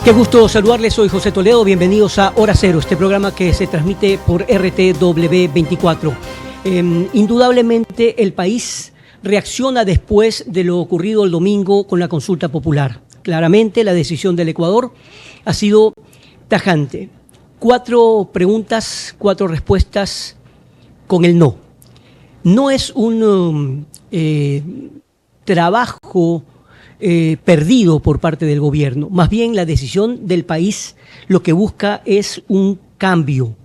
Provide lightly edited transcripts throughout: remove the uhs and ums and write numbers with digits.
Qué gusto saludarles, soy José Toledo, bienvenidos a Hora Cero, este programa que se transmite por RTW 24. Indudablemente el país reacciona después de lo ocurrido el domingo con la consulta popular. Claramente la decisión del Ecuador ha sido tajante. 4 preguntas, 4 respuestas con el no. No es un trabajo perdido por parte del gobierno. Más bien la decisión del país lo que busca es un cambio.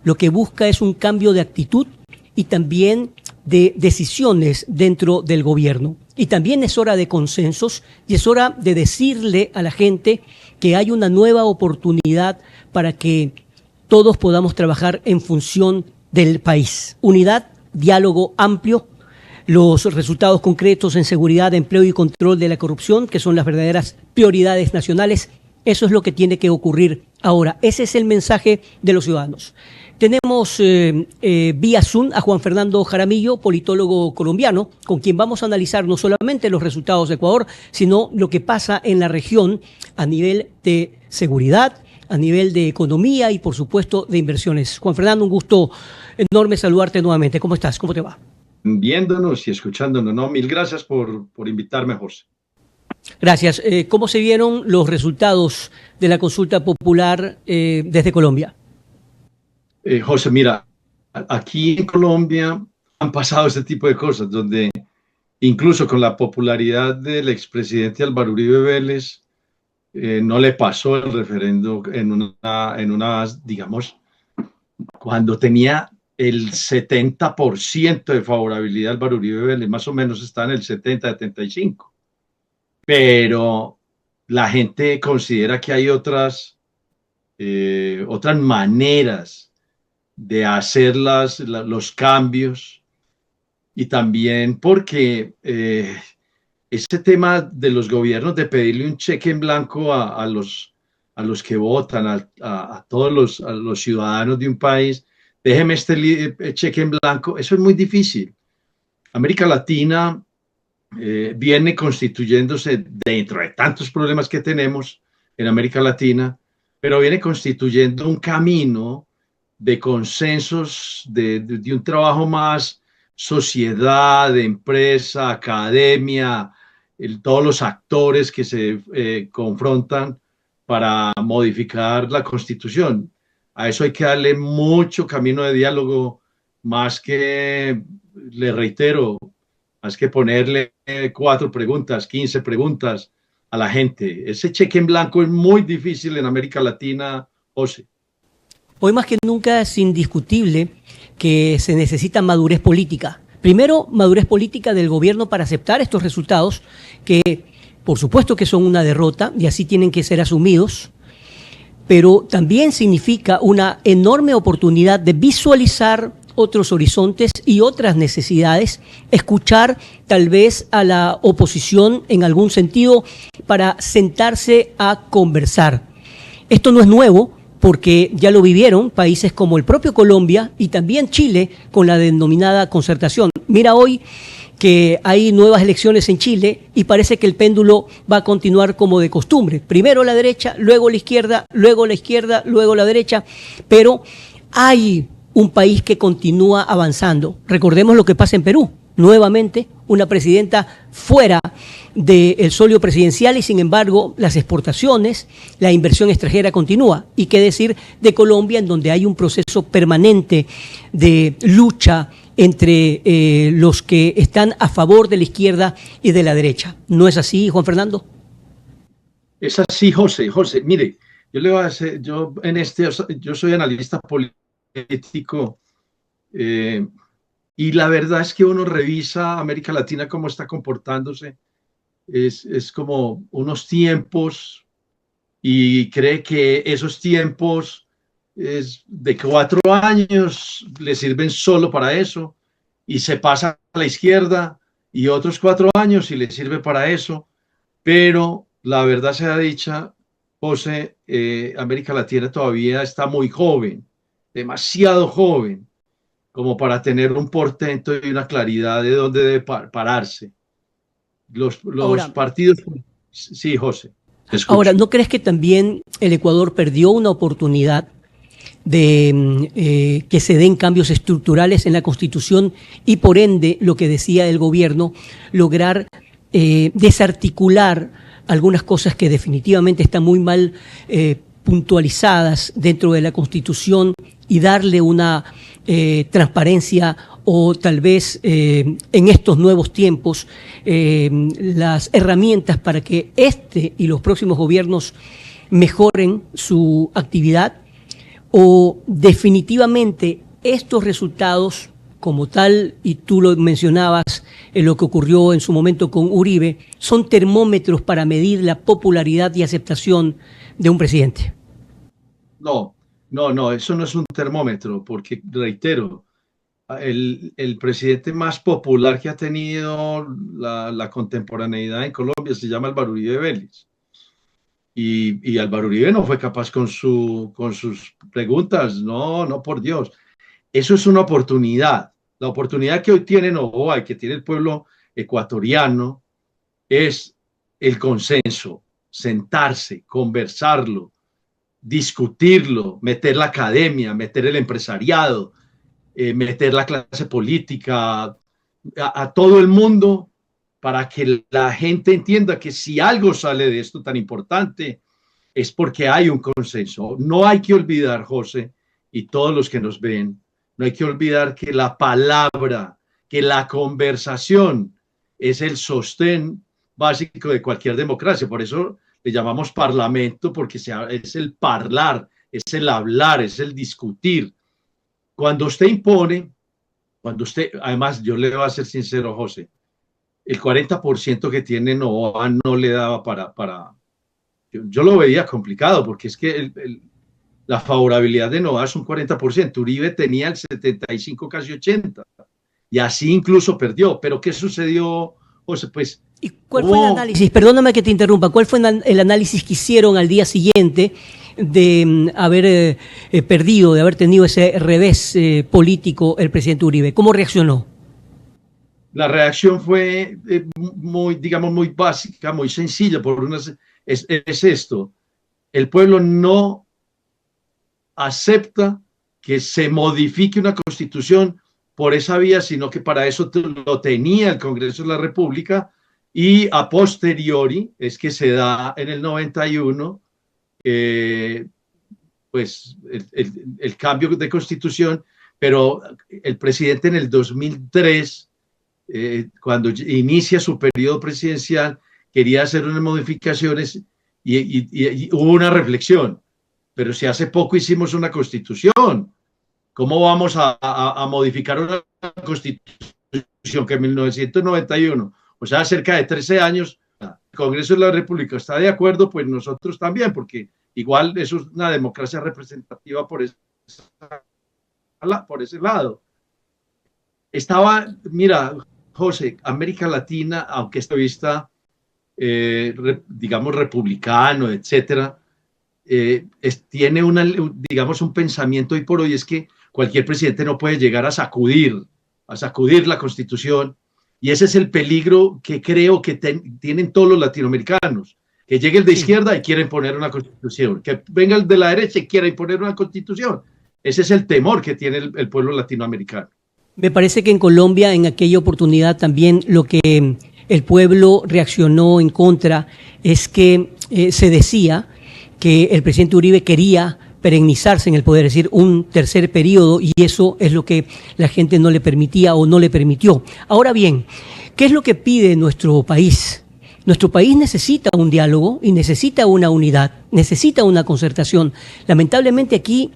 Lo que busca es un cambio de actitud y también de decisiones dentro del gobierno. Y también es hora de consensos y es hora de decirle a la gente que hay una nueva oportunidad para que todos podamos trabajar en función del país. Unidad, diálogo amplio, los resultados concretos en seguridad, empleo y control de la corrupción, que son las verdaderas prioridades nacionales. Eso es lo que tiene que ocurrir ahora. Ese es el mensaje de los ciudadanos. Tenemos vía Zoom a Juan Fernando Jaramillo, politólogo colombiano, con quien vamos a analizar no solamente los resultados de Ecuador, sino lo que pasa en la región a nivel de seguridad, a nivel de economía y, por supuesto, de inversiones. Juan Fernando, un gusto enorme saludarte nuevamente. ¿Cómo estás? ¿Cómo te va? Viéndonos y escuchándonos, ¿no? Mil gracias por invitarme, José. Gracias. ¿Cómo se vieron los resultados de la consulta popular desde Colombia? José, mira, aquí en Colombia han pasado este tipo de cosas, donde incluso con la popularidad del expresidente Álvaro Uribe Vélez, no le pasó el referendo en una, digamos, cuando tenía el 70% de favorabilidad Álvaro Uribe Vélez, más o menos está en el 70-75%. Pero la gente considera que hay otras maneras de hacer los cambios, y también porque ese tema de los gobiernos de pedirle un cheque en blanco a los que votan, a todos los ciudadanos de un país, déjeme este cheque en blanco, eso es muy difícil. América Latina viene constituyéndose dentro de tantos problemas que tenemos en América Latina, pero viene constituyendo un camino de consensos, de un trabajo más sociedad, de empresa, academia, todos los actores que se confrontan para modificar la Constitución. A eso hay que darle mucho camino de diálogo, más que, le reitero, más que ponerle 4 preguntas, 15 preguntas a la gente. Ese cheque en blanco es muy difícil en América Latina, José. Hoy más que nunca es indiscutible que se necesita madurez política. Primero, madurez política del gobierno para aceptar estos resultados, que por supuesto que son una derrota y así tienen que ser asumidos, pero también significa una enorme oportunidad de visualizar otros horizontes y otras necesidades, escuchar tal vez a la oposición en algún sentido para sentarse a conversar. Esto no es nuevo, porque ya lo vivieron países como el propio Colombia y también Chile con la denominada concertación. Mira hoy que hay nuevas elecciones en Chile y parece que el péndulo va a continuar como de costumbre. Primero la derecha, luego la izquierda, luego la izquierda, luego la derecha, pero hay un país que continúa avanzando. Recordemos lo que pasa en Perú. Nuevamente, una presidenta fuera del solio presidencial y, sin embargo, las exportaciones, la inversión extranjera continúa. Y qué decir de Colombia, en donde hay un proceso permanente de lucha entre los que están a favor de la izquierda y de la derecha. ¿No es así, Juan Fernando? Es así, José. José, mire, yo le voy a hacer, yo soy analista político, y la verdad es que uno revisa América Latina cómo está comportándose, es como unos tiempos, y cree que esos tiempos de 4 años le sirven solo para eso, y se pasa a la izquierda y otros 4 años y le sirve para eso. Pero la verdad sea dicha, José, América Latina todavía está muy joven, demasiado joven, como para tener un portento y una claridad de dónde debe pararse. Los Ahora, partidos, sí, José. Te escucho. Ahora, ¿no crees que también el Ecuador perdió una oportunidad de que se den cambios estructurales en la Constitución y por ende, lo que decía el gobierno, lograr desarticular algunas cosas que definitivamente están muy mal puntualizadas dentro de la Constitución y darle una transparencia o tal vez en estos nuevos tiempos las herramientas para que este y los próximos gobiernos mejoren su actividad? ¿O definitivamente estos resultados como tal, y tú lo mencionabas en lo que ocurrió en su momento con Uribe, son termómetros para medir la popularidad y aceptación de un presidente? No, eso no es un termómetro, porque reitero, el presidente más popular que ha tenido la contemporaneidad en Colombia se llama Álvaro Uribe Vélez. Y Álvaro Uribe no fue capaz con sus preguntas, no, por Dios. Eso es una oportunidad. La oportunidad que hoy tiene Noboa y que tiene el pueblo ecuatoriano es el consenso, sentarse, conversarlo, discutirlo, meter la academia, meter el empresariado, meter la clase política, a todo el mundo, para que la gente entienda que si algo sale de esto tan importante es porque hay un consenso. No hay que olvidar, José, y todos los que nos ven, no hay que olvidar que la palabra, que la conversación es el sostén básico de cualquier democracia. Por eso le llamamos parlamento, porque es el hablar, es el discutir. Cuando usted impone, además yo le voy a ser sincero, José, el 40% que tiene Noboa no le daba yo lo veía complicado, porque es que la favorabilidad de Noboa es un 40%, Uribe tenía el 75, casi 80%, y así incluso perdió. Pero ¿qué sucedió, José? Pues, ¿y cuál fue el análisis? Perdóname que te interrumpa, ¿cuál fue el análisis que hicieron al día siguiente de haber perdido, de haber tenido ese revés político el presidente Uribe? ¿Cómo reaccionó? La reacción fue muy, digamos, muy básica, muy sencilla. Es esto: el pueblo no acepta que se modifique una constitución por esa vía, sino que para eso lo tenía el Congreso de la República, y a posteriori es que se da en el 91 pues el cambio de constitución. Pero el presidente en el 2003, cuando inicia su periodo presidencial, quería hacer unas modificaciones y hubo una reflexión. Pero si hace poco hicimos una constitución, ¿cómo vamos a modificar una constitución que en 1991, o sea, cerca de 13 años, el Congreso de la República está de acuerdo? Pues nosotros también, porque igual eso es una democracia representativa por ese lado. Mira, José, América Latina, aunque esto vista, digamos, republicano, etcétera, tiene digamos, un pensamiento hoy por hoy, es que cualquier presidente no puede llegar a sacudir la Constitución, y ese es el peligro que creo que tienen todos los latinoamericanos, que llegue el de izquierda y quiera imponer una Constitución, que venga el de la derecha y quiera imponer una Constitución. Ese es el temor que tiene el pueblo latinoamericano. Me parece que en Colombia, en aquella oportunidad también, lo que el pueblo reaccionó en contra es que se decía que el presidente Uribe quería perennizarse en el poder, es decir, un tercer periodo, y eso es lo que la gente no le permitía o no le permitió. Ahora bien, ¿qué es lo que pide nuestro país? Nuestro país necesita un diálogo y necesita una unidad, necesita una concertación. Lamentablemente aquí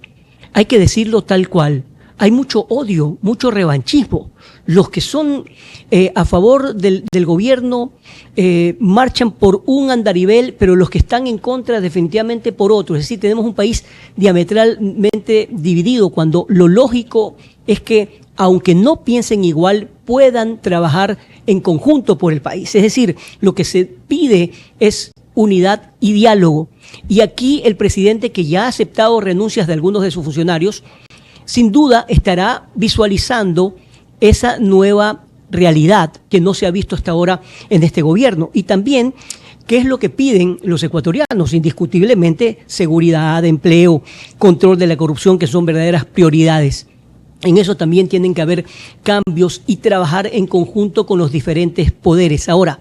hay que decirlo tal cual. Hay mucho odio, mucho revanchismo. Los que son a favor del gobierno marchan por un andarivel, pero los que están en contra definitivamente por otro. Es decir, tenemos un país diametralmente dividido, cuando lo lógico es que, aunque no piensen igual, puedan trabajar en conjunto por el país. Es decir, lo que se pide es unidad y diálogo. Y aquí el presidente, que ya ha aceptado renuncias de algunos de sus funcionarios, sin duda estará visualizando esa nueva realidad que no se ha visto hasta ahora en este gobierno. Y también ¿Qué es lo que piden los ecuatorianos? Indiscutiblemente seguridad, empleo, control de la corrupción, que son verdaderas prioridades. En eso también tienen que haber cambios y trabajar en conjunto con los diferentes poderes. Ahora,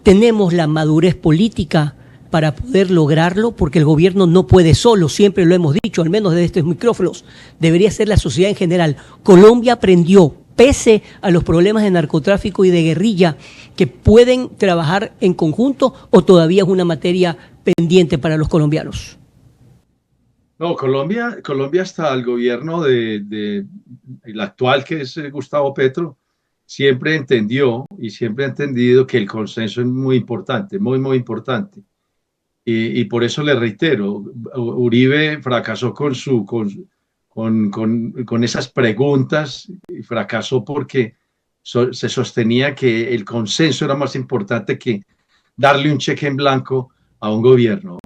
tenemos la madurez política para poder lograrlo, porque el gobierno no puede solo, siempre lo hemos dicho, al menos desde estos micrófonos, debería ser la sociedad en general. Colombia aprendió, pese a los problemas de narcotráfico y de guerrilla, que pueden trabajar en conjunto, o todavía es una materia pendiente para los colombianos. No, Colombia hasta el gobierno el actual, que es Gustavo Petro, siempre entendió y siempre ha entendido que el consenso es muy importante, muy, muy importante. Y por eso le reitero, Uribe fracasó con esas preguntas, y fracasó porque se sostenía que el consenso era más importante que darle un cheque en blanco a un gobierno.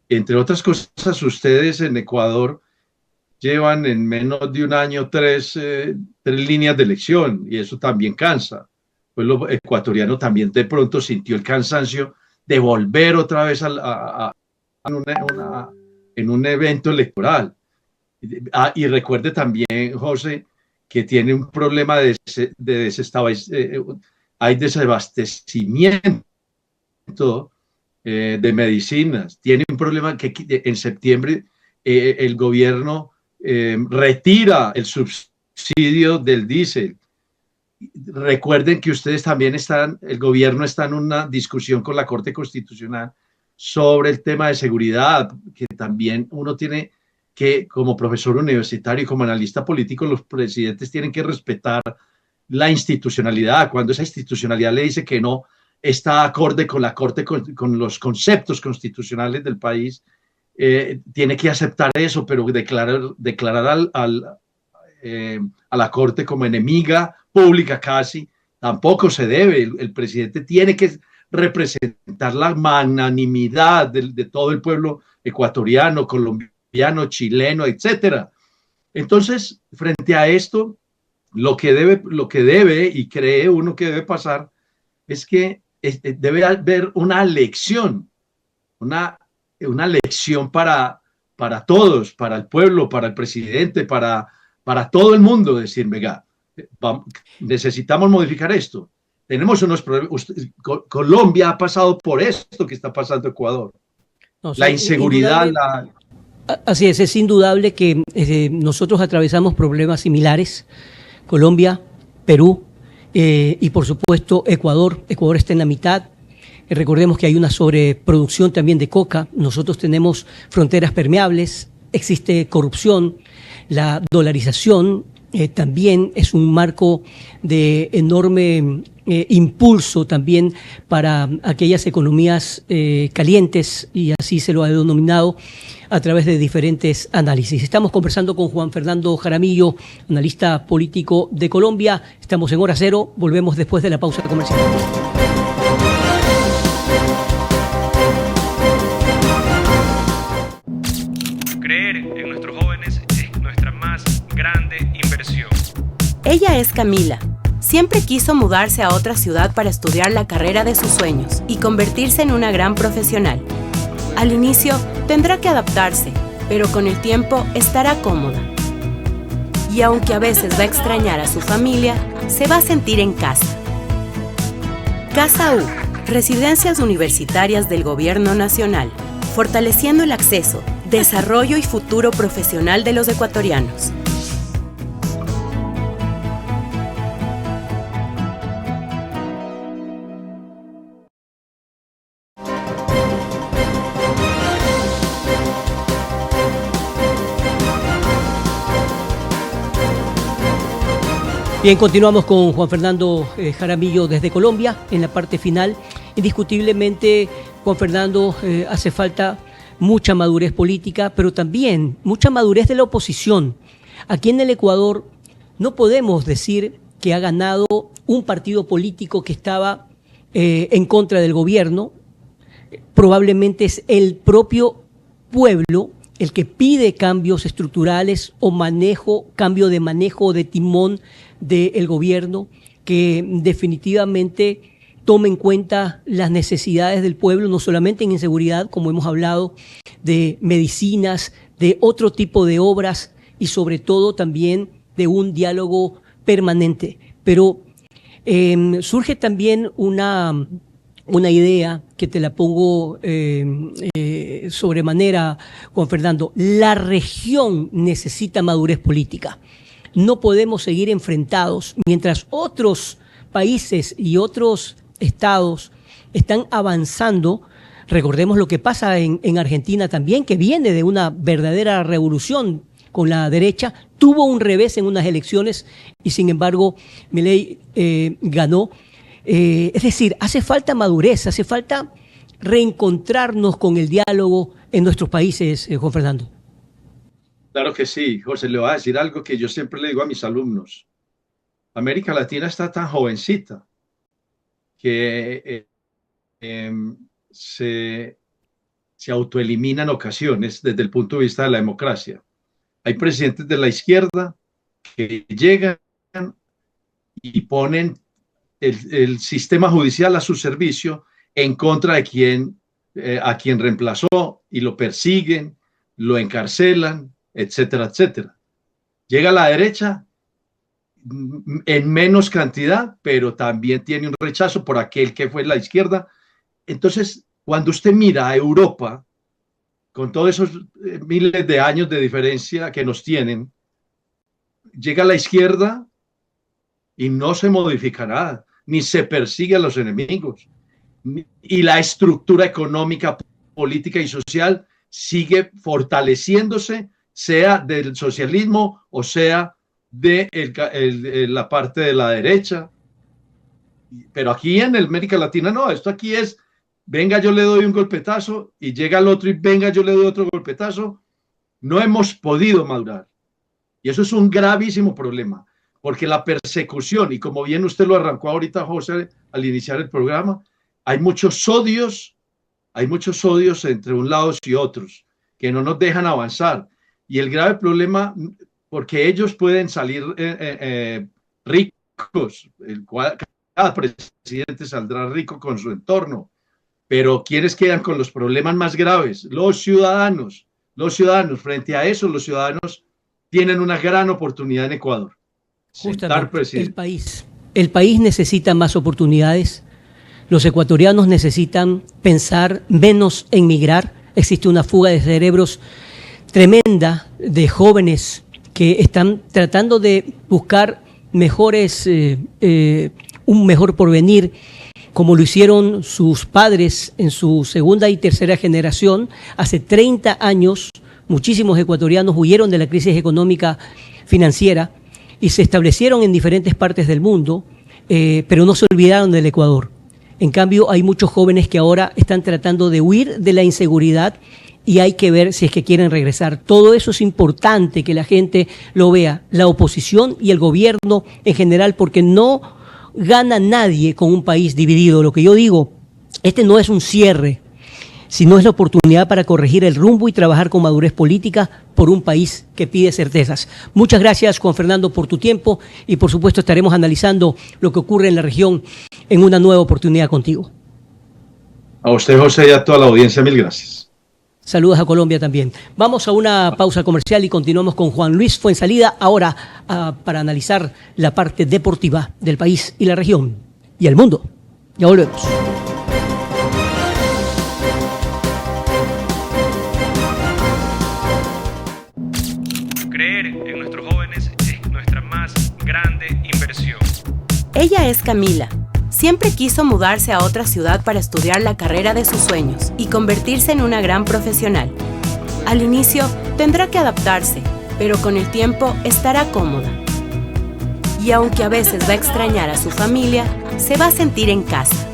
Entre otras cosas, ustedes en Ecuador llevan en menos de un año tres líneas de elección, y eso también cansa. El pueblo ecuatoriano también de pronto sintió el cansancio de volver otra vez en un evento electoral. Y recuerde también, José, que tiene un problema hay desabastecimiento de medicinas. Tiene un problema que en septiembre el gobierno retira el subsidio del diésel. Recuerden que ustedes también el gobierno está en una discusión con la Corte Constitucional sobre el tema de seguridad, que también uno tiene que, como profesor universitario y como analista político, los presidentes tienen que respetar la institucionalidad. Cuando esa institucionalidad le dice que no está acorde con la Corte, con los conceptos constitucionales del país, tiene que aceptar eso, pero declarar a la Corte como enemiga pública casi, tampoco se debe. El presidente tiene que representar la magnanimidad de todo el pueblo ecuatoriano, colombiano, chileno, etcétera. Entonces, frente a esto, lo que debe y cree uno que debe pasar es que debe haber una lección para todos, para el pueblo, para el presidente, para todo el mundo, decir, venga, necesitamos modificar esto. Tenemos unos problemas. Colombia ha pasado por esto que está pasando Ecuador. No, la inseguridad. Así es indudable que nosotros atravesamos problemas similares. Colombia, Perú y por supuesto Ecuador. Ecuador está en la mitad. Recordemos que hay una sobreproducción también de coca. Nosotros tenemos fronteras permeables, existe corrupción, la dolarización también es un marco de enorme impulso también para aquellas economías calientes, y así se lo ha denominado a través de diferentes análisis. Estamos conversando con Juan Fernando Jaramillo, analista político de Colombia. Estamos en Hora Cero, volvemos después de la pausa comercial. Creer en nuestros jóvenes es nuestra más grande inversión. Ella es Camila. Siempre quiso mudarse a otra ciudad para estudiar la carrera de sus sueños y convertirse en una gran profesional. Al inicio tendrá que adaptarse, pero con el tiempo estará cómoda. Y aunque a veces va a extrañar a su familia, se va a sentir en casa. Casa U, residencias universitarias del Gobierno Nacional, fortaleciendo el acceso, desarrollo y futuro profesional de los ecuatorianos. Bien, continuamos con Juan Fernando Jaramillo desde Colombia en la parte final. Indiscutiblemente, Juan Fernando, hace falta mucha madurez política, pero también mucha madurez de la oposición. Aquí en el Ecuador no podemos decir que ha ganado un partido político que estaba en contra del gobierno. Probablemente es el propio pueblo el que pide cambios estructurales o cambio de manejo o de timón del gobierno, que definitivamente tome en cuenta las necesidades del pueblo, no solamente en inseguridad, como hemos hablado, de medicinas, de otro tipo de obras y sobre todo también de un diálogo permanente. Pero surge también una idea que te la pongo sobremanera, Juan Fernando. La región necesita madurez política. No podemos seguir enfrentados mientras otros países y otros estados están avanzando. Recordemos lo que pasa en Argentina también, que viene de una verdadera revolución con la derecha, tuvo un revés en unas elecciones y sin embargo Milei ganó. Es decir, hace falta madurez, hace falta reencontrarnos con el diálogo en nuestros países, Juan Fernando. Claro que sí, José, le voy a decir algo que yo siempre le digo a mis alumnos. América Latina está tan jovencita que se autoelimina en ocasiones desde el punto de vista de la democracia. Hay presidentes de la izquierda que llegan y ponen el sistema judicial a su servicio en contra de a quien reemplazó y lo persiguen, lo encarcelan, etcétera, etcétera. Llega la derecha en menos cantidad, pero también tiene un rechazo por aquel que fue la izquierda. Entonces, cuando usted mira a Europa, con todos esos miles de años de diferencia que nos tienen, llega la izquierda y no se modifica nada, ni se persigue a los enemigos. Y la estructura económica, política y social sigue fortaleciéndose, sea del socialismo o sea de la parte de la derecha. Pero aquí en América Latina no, esto aquí es, venga yo le doy un golpetazo y llega el otro y venga yo le doy otro golpetazo. No hemos podido madurar. Y eso es un gravísimo problema, porque la persecución, y como bien usted lo arrancó ahorita, José, al iniciar el programa, hay muchos odios entre un lado y otros que no nos dejan avanzar. Y el grave problema, porque ellos pueden salir ricos, cada presidente saldrá rico con su entorno, pero ¿quiénes quedan con los problemas más graves? Los ciudadanos. Frente a eso, los ciudadanos tienen una gran oportunidad en Ecuador. Justamente, el país necesita más oportunidades. Los ecuatorianos necesitan pensar menos en migrar. Existe una fuga de cerebros tremenda de jóvenes que están tratando de buscar un mejor porvenir, como lo hicieron sus padres en su segunda y tercera generación. Hace 30 años, muchísimos ecuatorianos huyeron de la crisis económica financiera y se establecieron en diferentes partes del mundo, pero no se olvidaron del Ecuador. En cambio, hay muchos jóvenes que ahora están tratando de huir de la inseguridad y hay que ver si es que quieren regresar. Todo eso es importante que la gente lo vea, la oposición y el gobierno en general, porque no gana nadie con un país dividido. Lo que yo digo, este no es un cierre, sino es la oportunidad para corregir el rumbo y trabajar con madurez política por un país que pide certezas. Muchas gracias, Juan Fernando, por tu tiempo y por supuesto estaremos analizando lo que ocurre en la región en una nueva oportunidad contigo. A usted, José, y a toda la audiencia, mil gracias. Saludos a Colombia también. Vamos a una pausa comercial y continuamos con Juan Luis Fuenzalida ahora para analizar la parte deportiva del país y la región y el mundo. Ya volvemos. Creer en nuestros jóvenes es nuestra más grande inversión. Ella es Camila. Siempre quiso mudarse a otra ciudad para estudiar la carrera de sus sueños y convertirse en una gran profesional. Al inicio tendrá que adaptarse, pero con el tiempo estará cómoda. Y aunque a veces va a extrañar a su familia, se va a sentir en casa.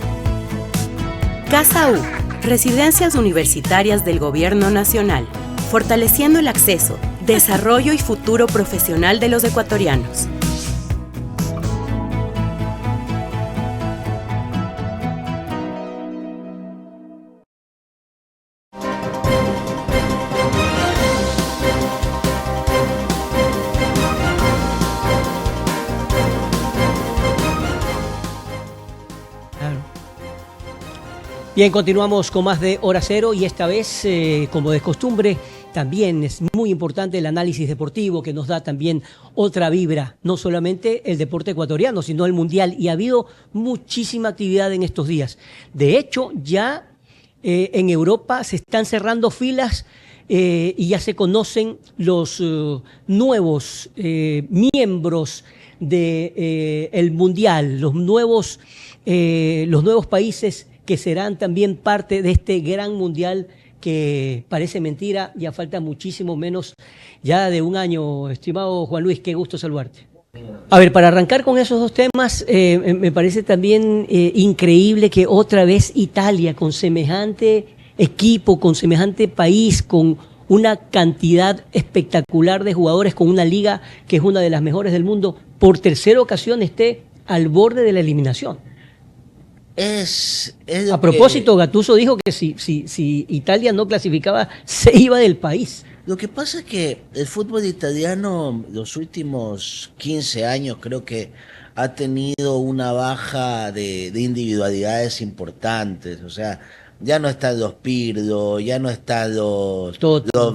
Casa U, residencias universitarias del Gobierno Nacional, fortaleciendo el acceso, desarrollo y futuro profesional de los ecuatorianos. Bien, continuamos con más de Hora Cero y esta vez, como de costumbre, también es muy importante el análisis deportivo que nos da también otra vibra, no solamente el deporte ecuatoriano, sino el mundial. Y ha habido muchísima actividad en estos días. De hecho, ya en Europa se están cerrando filas y ya se conocen los nuevos miembros del mundial, los nuevos países que serán también parte de este gran mundial que parece mentira, ya falta muchísimo menos ya de un año. Estimado Juan Luis, qué gusto saludarte. A ver, para arrancar con esos dos temas, me parece también increíble que otra vez Italia, con semejante equipo, con semejante país, con una cantidad espectacular de jugadores, con una liga que es una de las mejores del mundo, por tercera ocasión esté al borde de la eliminación. A propósito, Gattuso dijo que si Italia no clasificaba, se iba del país. Lo que pasa es que el fútbol italiano los últimos 15 años creo que ha tenido una baja de individualidades importantes. O sea, ya no están los Pirlo, ya no están los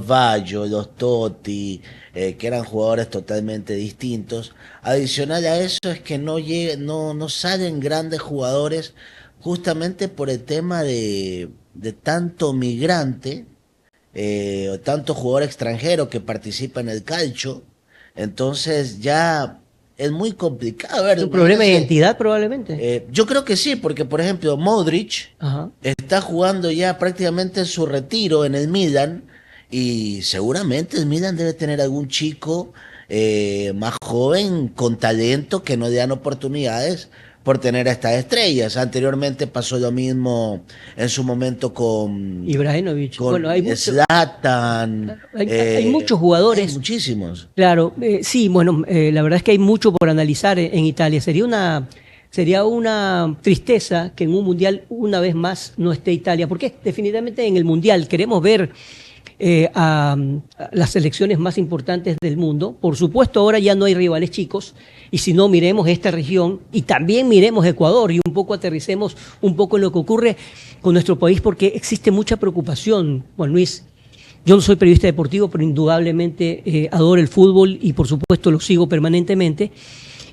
Baggio, los Totti, que eran jugadores totalmente distintos. Adicional a eso es que no salen grandes jugadores justamente por el tema de tanto migrante, o tanto jugador extranjero que participa en el calcio. Entonces ya es muy complicado. A ver, ¿un problema de identidad probablemente? Yo creo que sí, porque por ejemplo Modric está jugando ya prácticamente en su retiro en el Milan, y seguramente el Milan debe tener algún chico más joven con talento que no le dan oportunidades por tener a estas estrellas. Anteriormente pasó lo mismo en su momento con Ibrahimovic. Bueno, hay Zlatan. Hay muchos jugadores. Hay muchísimos. Claro, sí, bueno, la verdad es que hay mucho por analizar en Italia. Sería una tristeza que en un mundial una vez más no esté Italia, porque definitivamente en el mundial queremos ver a las selecciones más importantes del mundo. Por supuesto, ahora ya no hay rivales chicos, y si no, miremos esta región y también miremos Ecuador y un poco aterricemos un poco en lo que ocurre con nuestro país, porque existe mucha preocupación, Juan Luis. Yo no soy periodista deportivo, pero indudablemente adoro el fútbol y por supuesto lo sigo permanentemente,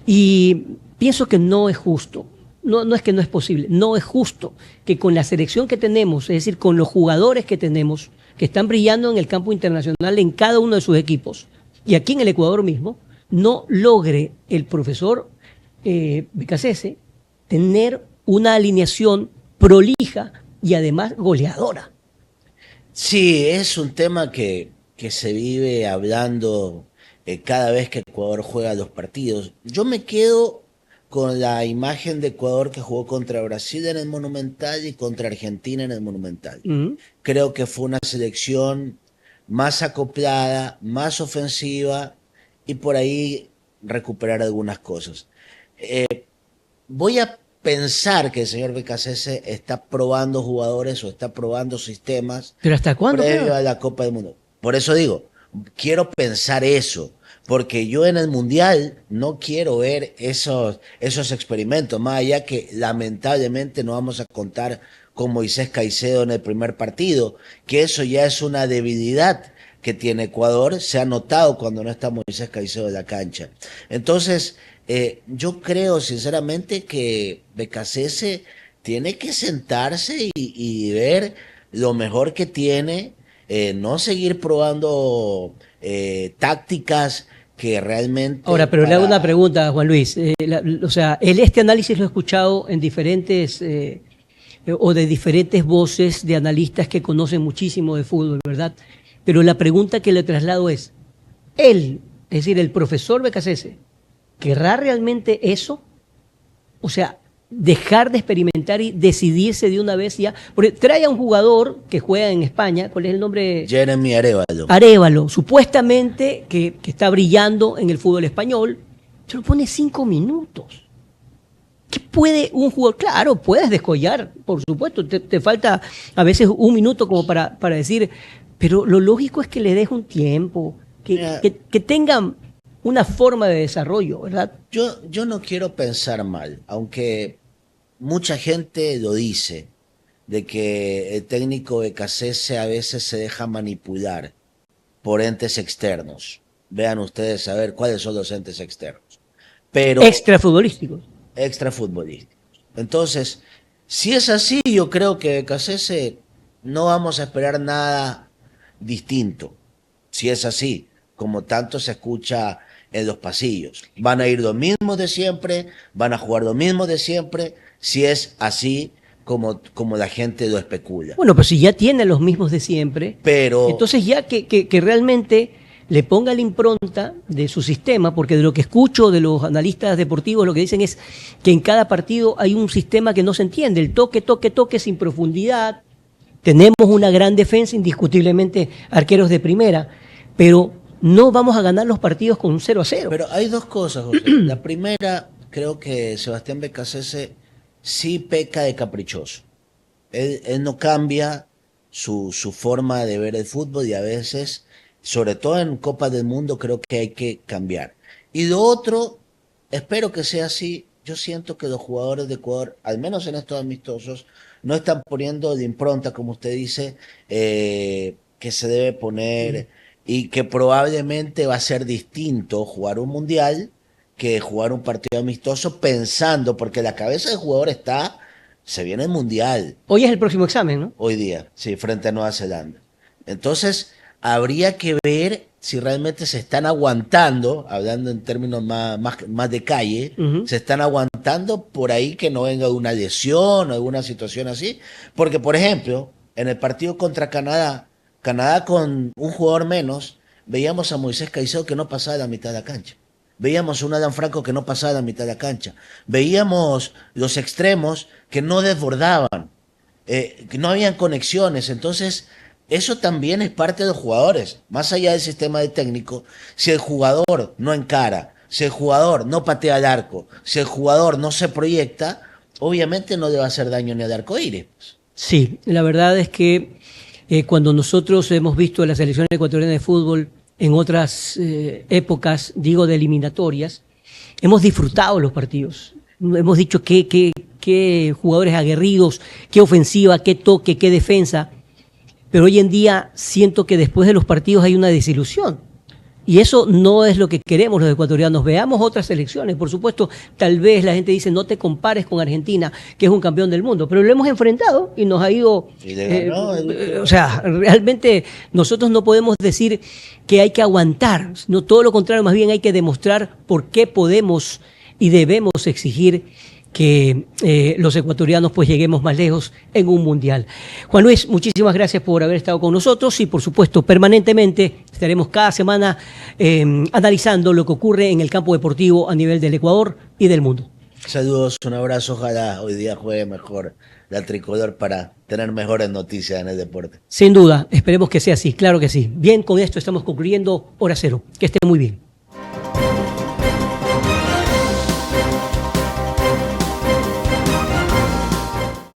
y pienso que no es justo. No es que no es posible, no es justo que con la selección que tenemos, es decir, con los jugadores que tenemos, que están brillando en el campo internacional en cada uno de sus equipos, y aquí en el Ecuador mismo, no logre el profesor Becasese tener una alineación prolija y además goleadora. Sí, es un tema que se vive hablando cada vez que Ecuador juega los partidos. Yo me quedo con la imagen de Ecuador que jugó contra Brasil en el Monumental y contra Argentina en el Monumental. Creo que fue una selección más acoplada, más ofensiva, y por ahí recuperar algunas cosas. Voy a pensar que el señor Becasese está probando jugadores o está probando sistemas. ¿Pero hasta cuándo? Previo a la Copa del Mundo. Por eso digo, quiero pensar eso, porque yo en el Mundial no quiero ver esos experimentos, más allá que lamentablemente no vamos a contar con Moisés Caicedo en el primer partido, que eso ya es una debilidad que tiene Ecuador, se ha notado cuando no está Moisés Caicedo en la cancha. Entonces, yo creo sinceramente que Becasese tiene que sentarse y ver lo mejor que tiene, no seguir probando tácticas que realmente... Ahora, pero le hago una pregunta, Juan Luis. O sea, este análisis lo he escuchado en diferentes o de diferentes voces de analistas que conocen muchísimo de fútbol, ¿verdad? Pero la pregunta que le traslado es, él, es decir, el profesor Becasese, ¿querrá realmente eso? O sea, dejar de experimentar y decidirse de una vez ya. Porque trae a un jugador que juega en España, ¿cuál es el nombre? Jeremy Arévalo. Arévalo, supuestamente que está brillando en el fútbol español, se lo pone 5 minutos. ¿Qué puede un jugador? Claro, puedes descollar, por supuesto, te falta a veces un minuto como para decir, pero lo lógico es que le deje un tiempo, que tengan una forma de desarrollo, ¿verdad? Yo no quiero pensar mal, aunque mucha gente lo dice, de que el técnico de Becasese a veces se deja manipular por entes externos. Vean ustedes a ver cuáles son los entes externos. Pero Extrafutbolísticos. extrafutbolísticos. Entonces, si es así, yo creo que Becasese no vamos a esperar nada distinto. Si es así, como tanto se escucha en los pasillos. Van a ir los mismos de siempre, van a jugar los mismos de siempre, si es así como la gente lo especula. Bueno, pues si ya tiene los mismos de siempre, Pero entonces ya que realmente le ponga la impronta de su sistema, porque de lo que escucho de los analistas deportivos, lo que dicen es que en cada partido hay un sistema que no se entiende, el toque, toque, toque sin profundidad. Tenemos una gran defensa, indiscutiblemente arqueros de primera, pero no vamos a ganar los partidos con un 0-0. Pero hay dos cosas, José. La primera, creo que Sebastián Becasese sí peca de caprichoso. Él no cambia su forma de ver el fútbol y a veces, sobre todo en Copa del Mundo, creo que hay que cambiar. Y lo otro, espero que sea así. Yo siento que los jugadores de Ecuador, al menos en estos amistosos, no están poniendo de impronta, como usted dice, que se debe poner y que probablemente va a ser distinto jugar un mundial que jugar un partido amistoso pensando, porque la cabeza del jugador se viene el mundial. Hoy es el próximo examen, ¿no? Hoy día, sí, frente a Nueva Zelanda. Entonces, habría que ver si realmente se están aguantando, hablando en términos más de calle, se están aguantando por ahí que no venga una lesión o alguna situación así. Porque, por ejemplo, en el partido contra Canadá con un jugador menos, veíamos a Moisés Caicedo que no pasaba la mitad de la cancha. Veíamos a un Adán Franco que no pasaba la mitad de la cancha. Veíamos los extremos que no desbordaban, que no habían conexiones. Entonces, eso también es parte de los jugadores. Más allá del sistema de técnico, si el jugador no encara, si el jugador no patea al arco, si el jugador no se proyecta, obviamente no le va a hacer daño ni al arcoíris. Sí, la verdad es que cuando nosotros hemos visto la selección ecuatoriana de fútbol en otras épocas, digo de eliminatorias, hemos disfrutado los partidos. Hemos dicho qué jugadores aguerridos, qué ofensiva, qué toque, qué defensa. Pero hoy en día siento que después de los partidos hay una desilusión. Y eso no es lo que queremos los ecuatorianos. Veamos otras selecciones. Por supuesto, tal vez la gente dice, no te compares con Argentina, que es un campeón del mundo. Pero lo hemos enfrentado y nos ha ido... o sea, realmente nosotros no podemos decir que hay que aguantar. No, todo lo contrario, más bien hay que demostrar por qué podemos y debemos exigir que los ecuatorianos pues lleguemos más lejos en un mundial. Juan Luis, muchísimas gracias por haber estado con nosotros y por supuesto permanentemente estaremos cada semana analizando lo que ocurre en el campo deportivo a nivel del Ecuador y del mundo. Saludos, un abrazo, ojalá hoy día juegue mejor la tricolor para tener mejores noticias en el deporte. Sin duda, esperemos que sea así, claro que sí. Bien, con esto estamos concluyendo Hora Cero. Que esté muy bien.